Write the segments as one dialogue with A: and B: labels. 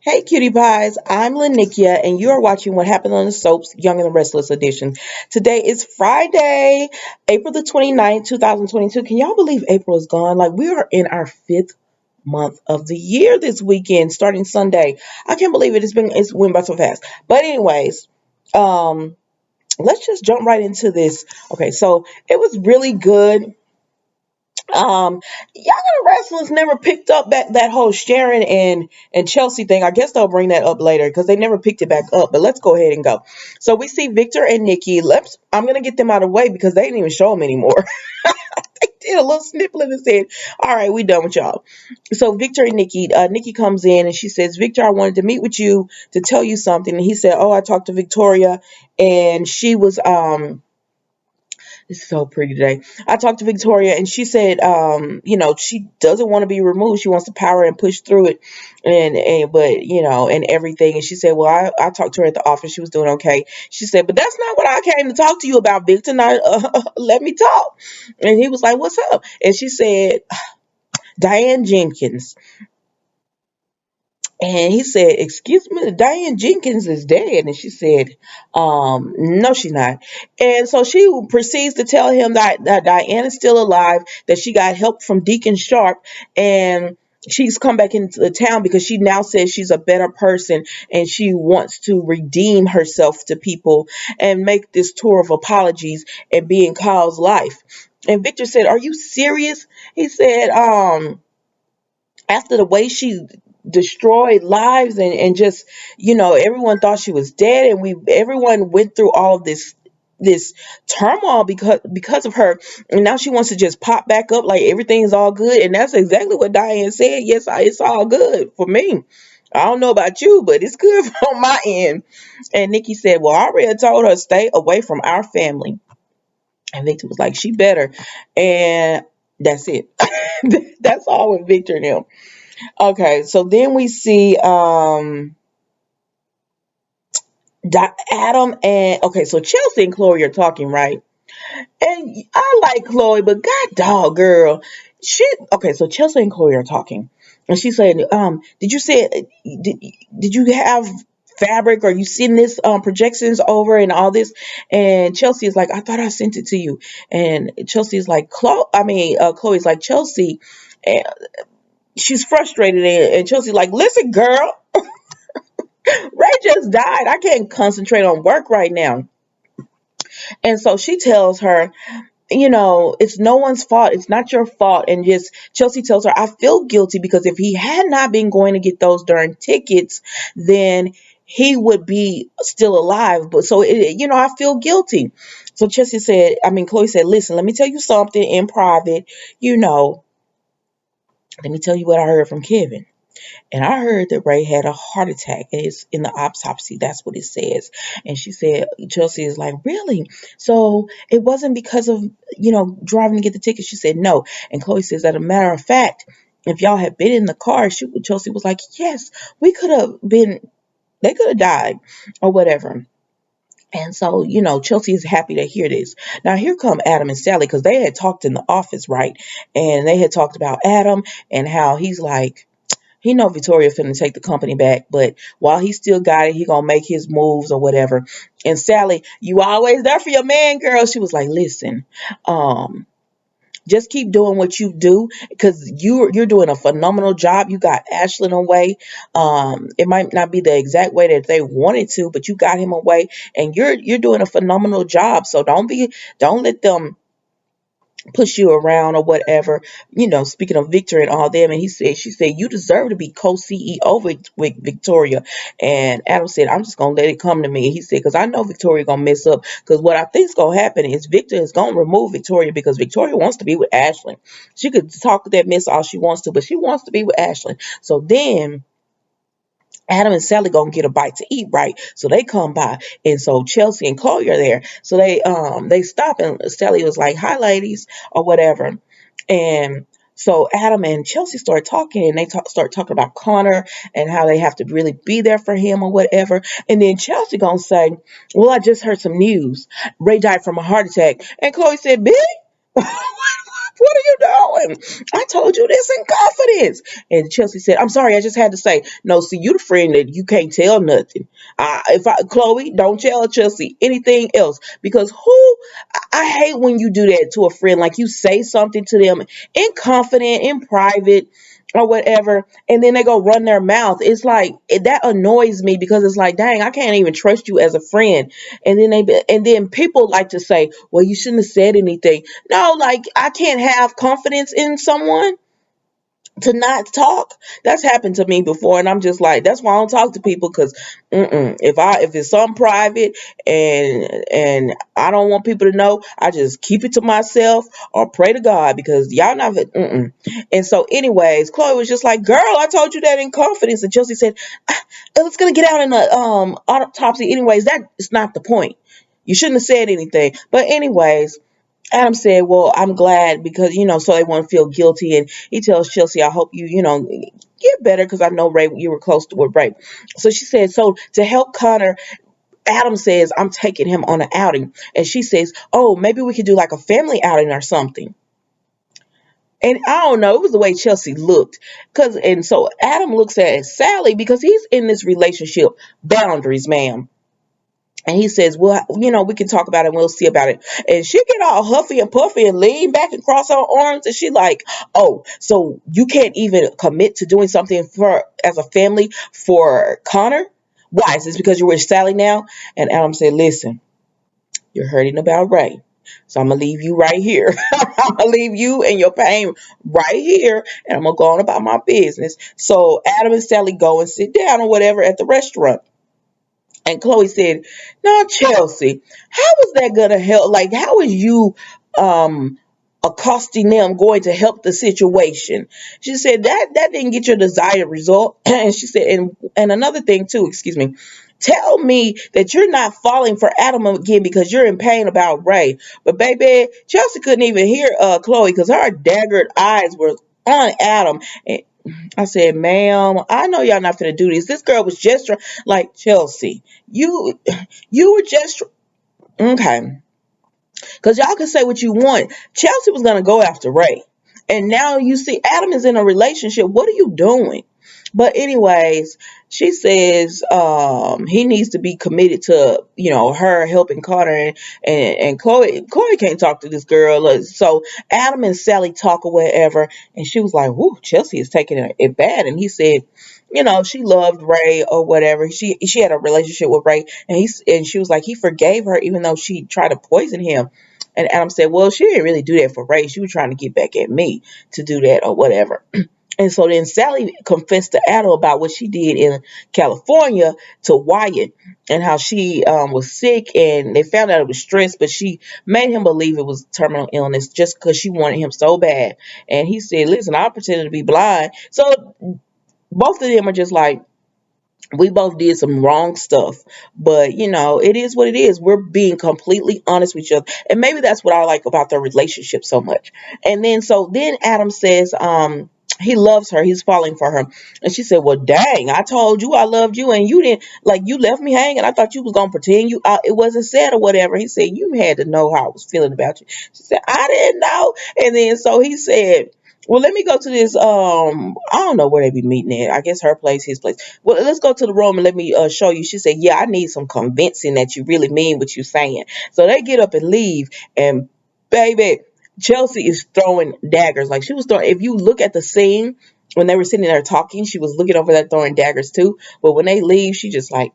A: Hey, cutie pies. I'm Lanikia, and you are watching What Happened on the Soaps, Young and the Restless edition. Today is Friday, April the 29th, 2022. Can y'all believe April is gone? Like, we are in our fifth month of the year this weekend, starting Sunday. I can't believe it. It's went by so fast. But anyways, um, let's just jump right into this. Okay, so it was really good. Young and the Restless never picked up that whole Sharon and Chelsea thing. I guess they'll bring that up later because they never picked it back up. But let's go ahead and go. So we see Victor and Nikki. I'm gonna get them out of the way because they didn't even show them anymore. They did a little snippet and said, "All right, we done with y'all." So Victor and Nikki. Nikki comes in and she says, "Victor, I wanted to meet with you to tell you something." And he said, "Oh, I talked to Victoria, and she was It's so pretty today. I talked to Victoria and she said, she doesn't want to be removed. She wants to power and push through it and everything. And she said, well, I talked to her at the office. She was doing okay. She said, but that's not what I came to talk to you about, Victor. Now, let me talk. And he was like, what's up? And she said, Diane Jenkins. And he said, excuse me, Diane Jenkins is dead. And she said, no, she's not. And so she proceeds to tell him that Diane is still alive, that she got help from Deacon Sharp, and she's come back into the town because she now says she's a better person and she wants to redeem herself to people and make this tour of apologies and be in Kyle's life. And Victor said, are you serious? He said, after the way she destroyed lives and just everyone thought she was dead, and we everyone went through all of this turmoil because of her, and now she wants to just pop back up like everything is all good. And that's exactly what Diane said. Yes, it's all good for me. I don't know about you, but it's good on my end. And Nikki said, well, I already told her stay away from our family. And Victor was like, she better. And that's it. That's all with Victor and him. Okay, so then we see Adam and okay, so Chelsea and Chloe are talking, right? And I like Chloe, but god dog girl. Okay, so Chelsea and Chloe are talking. And she's saying, did you say did you have fabric, or you send this projections over and all this? And Chelsea is like, I thought I sent it to you. And Chelsea is like, Chloe's like, Chelsea, and she's frustrated, and Chelsea like, listen, girl, Ray just died. I can't concentrate on work right now. And so she tells her, it's no one's fault. It's not your fault. And just Chelsea tells her, I feel guilty because if he had not been going to get those darn tickets, then he would be still alive. But so, I feel guilty. So Chloe said, listen, let me tell you something in private. You know, let me tell you what I heard from Kevin. And I heard that Ray had a heart attack. It's in the autopsy. That's what it says. And she said, Chelsea is like, really? So it wasn't because of, driving to get the ticket. She said, no. And Chloe says, as a matter of fact, if y'all had been in the car, Chelsea was like, yes, we could have been, they could have died or whatever. And so, Chelsea is happy to hear this. Now, here come Adam and Sally because they had talked in the office, right? And they had talked about Adam and how he's like, he know Victoria finna take the company back, but while he still got it, he gonna make his moves or whatever. And Sally, you always there for your man, girl. She was like, listen, um, just keep doing what you do because you're doing a phenomenal job. You got Ashlyn away. It might not be the exact way that they wanted to, but you got him away, and you're doing a phenomenal job. So don't let them push you around or whatever, speaking of Victor and all them. And she said, you deserve to be co-CEO with Victoria. And Adam said, I'm just going to let it come to me. And he said, because I know Victoria going to mess up, because what I think is going to happen is Victor is going to remove Victoria because Victoria wants to be with Ashley. She could talk that mess all she wants to, but she wants to be with Ashley. So then Adam and Sally gonna get a bite to eat, right? So they come by, and so Chelsea and Chloe are there. So they stop, and Sally was like, "Hi, ladies," or whatever. And so Adam and Chelsea start talking, and they start talking about Connor and how they have to really be there for him or whatever. And then Chelsea gonna say, "Well, I just heard some news. Ray died from a heart attack." And Chloe said, "Billy." What are you doing? I told you this in confidence. And Chelsea said, I'm sorry, I just had to say, no, see, you the friend that you can't tell nothing. Chloe, don't tell Chelsea anything else because I hate when you do that to a friend. Like you say something to them in confident, in private, or whatever, and then they go run their mouth. It's like that annoys me because it's like, dang, I can't even trust you as a friend. And then people like to say, well, you shouldn't have said anything. No, like I can't have confidence in someone to not talk. That's happened to me before, and I'm just like, that's why I don't talk to people because if it's something private and I don't want people to know, I just keep it to myself or pray to God because y'all not. And so, anyways, Chloe was just like, "Girl, I told you that in confidence," and Chelsea said, "It's gonna get out in the autopsy, anyways. That is not the point. You shouldn't have said anything." But anyways, Adam said, well, I'm glad because, so they won't feel guilty. And he tells Chelsea, I hope you, get better because I know Ray, you were close to with Ray. So she said, so to help Connor, Adam says, I'm taking him on an outing. And she says, oh, maybe we could do like a family outing or something. And I don't know, it was the way Chelsea looked. And so Adam looks at Sally because he's in this relationship. Boundaries, ma'am. And he says, well, we can talk about it and we'll see about it. And she get all huffy and puffy and lean back and cross her arms. And she like, oh, so you can't even commit to doing something for as a family for Connor? Why? Is this because you're with Sally now? And Adam said, listen, you're hurting about Ray. So I'm going to leave you right here. I'm going to leave you and your pain right here. And I'm going to go on about my business. So Adam and Sally go and sit down or whatever at the restaurant. And Chloe said, now, Chelsea, how is that going to help? Like, how is you um, accosting them going to help the situation? She said, that didn't get your desired result. And she said, and another thing, too, excuse me, tell me that you're not falling for Adam again because you're in pain about Ray. But, baby, Chelsea couldn't even hear Chloe because her daggered eyes were on Adam. And I said, ma'am, I know y'all not finna do this. This girl was just like Chelsea. You were just okay. Because y'all can say what you want. Chelsea was gonna go after Ray. And now you see Adam is in a relationship. What are you doing? But anyways, she says he needs to be committed to, her helping Connor and Chloe can't talk to this girl. So Adam and Sally talk or whatever, and she was like, whoo, Chelsea is taking it bad. And he said, she loved Ray or whatever. She had a relationship with Ray, and she was like, he forgave her even though she tried to poison him. And Adam said, well, she didn't really do that for Ray. She was trying to get back at me to do that or whatever. And so then Sally confessed to Adam about what she did in California to Wyatt and how she was sick and they found out it was stress, but she made him believe it was terminal illness just because she wanted him so bad. And he said, listen, I pretended to be blind. So both of them are just like, we both did some wrong stuff, but it is what it is. We're being completely honest with each other, and maybe that's what I like about their relationship so much. And then Adam says he loves her, he's falling for her. And she said, well, dang, I told you I loved you and you didn't, like, you left me hanging. I thought you was gonna pretend it wasn't said or whatever. He said, you had to know how I was feeling about you. She said, I didn't know. And then so he said, well, let me go to this. I don't know where they be meeting at. I guess her place, his place. Well, let's go to the room and let me show you. She said, yeah, I need some convincing that you really mean what you're saying. So they get up and leave. And baby, Chelsea is throwing daggers. Like she was throwing, if you look at the scene when they were sitting there talking, she was looking over there throwing daggers too. But when they leave, she just like,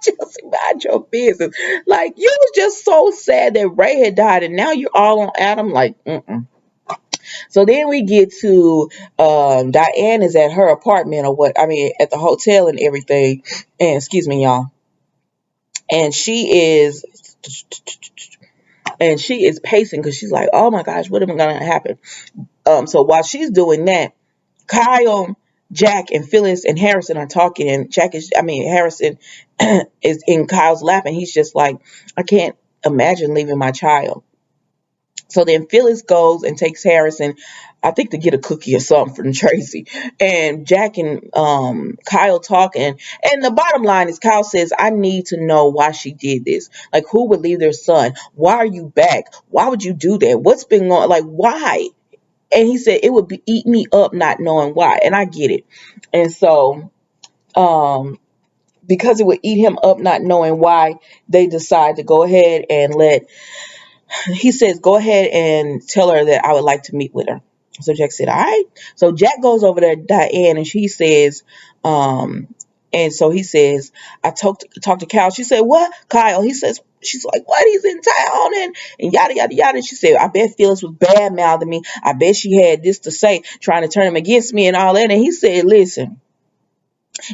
A: Chelsea, mind your business. Like you was just so sad that Ray had died and now you're all on Adam. Like, mm-mm. So then we get to Diane is at her apartment or what, I mean, at the hotel and everything. And excuse me, y'all. And she is pacing because she's like, oh my gosh, what am I going to happen? So while she's doing that, Kyle, Jack, and Phyllis and Harrison are talking. And Harrison is in Kyle's lap. And he's just like, I can't imagine leaving my child. So then Phyllis goes and takes Harrison, I think to get a cookie or something from Tracy. And Jack and Kyle talking. And the bottom line is Kyle says, I need to know why she did this. Like, who would leave their son? Why are you back? Why would you do that? What's been going on? Like, why? And he said, it would eat me up not knowing why. And I get it. And so, because it would eat him up not knowing why, they decide to go ahead and he says, go ahead and tell her that I would like to meet with her. So Jack said, all right. So Jack goes over to Diane and she says, um, and so he says, I talked to Kyle. She said, what? Kyle. He says, she's like, what? He's in town and yada, yada, yada. And she said, I bet Phyllis was bad mouthing me. I bet she had this to say, trying to turn him against me and all that. And he said, listen,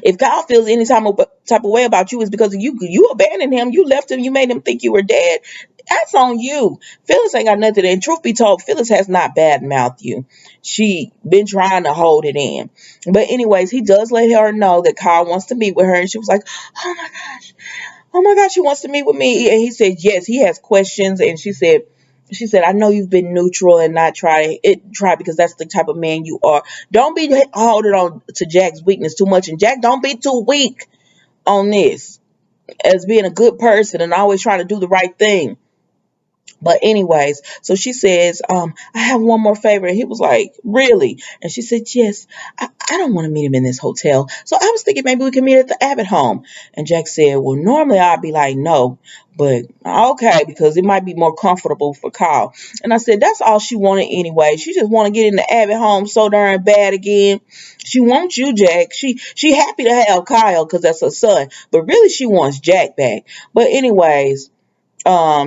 A: if Kyle feels any type of way about you, it's because you abandoned him, you left him, you made him think you were dead. That's on you. Phyllis ain't got nothing. And truth be told, Phyllis has not bad mouthed you. She been trying to hold it in. But anyways, he does let her know that Kyle wants to meet with her, and she was like, "Oh my gosh, oh my gosh, she wants to meet with me." And he said, "Yes, he has questions." And she said, I know you've been neutral and not try because that's the type of man you are. Don't be holding on to Jack's weakness too much. And Jack, don't be too weak on this as being a good person and always trying to do the right thing. But anyways, so she says, I have one more favor. And he was like, really? And she said, yes, I don't want to meet him in this hotel. So I was thinking maybe we can meet at the Abbott home. And Jack said, well, normally I'd be like, no, but okay, because it might be more comfortable for Kyle. And I said, that's all she wanted anyway. She just want to get in the Abbott home so darn bad again. She wants you, Jack. She happy to have Kyle because that's her son. But really she wants Jack back. But anyways,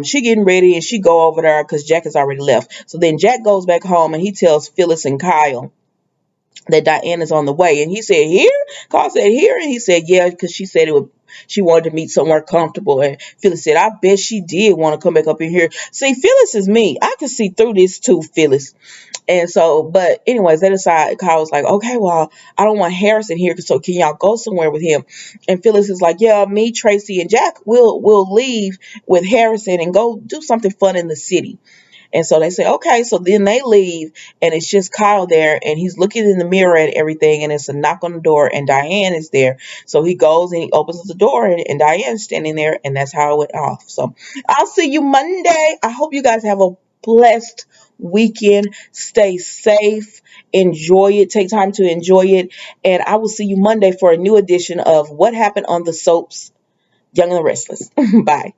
A: she getting ready and she go over there because Jack has already left. So then Jack goes back home and he tells Phyllis and Kyle that Diane is on the way. And he said, here? Kyle said, here? And he said, yeah, because she said she wanted to meet somewhere comfortable. And Phyllis said, I bet she did want to come back up in here. See, Phyllis is me. I can see through this too, Phyllis. And so, but anyways, they decided, Kyle was like, okay, well, I don't want Harrison here, so can y'all go somewhere with him? And Phyllis is like, yeah, me, Tracy, and Jack will leave with Harrison and go do something fun in the city. And so they say, okay. So then they leave, and it's just Kyle there, and he's looking in the mirror at everything, and it's a knock on the door, and Diane is there. So he goes and he opens the door, and Diane's standing there, and that's how it went off. So I'll see you Monday. I hope you guys have a blessed weekend. Stay safe. Enjoy it. Take time to enjoy it. And I will see you Monday for a new edition of What Happened on the Soaps, Young and the Restless. Bye.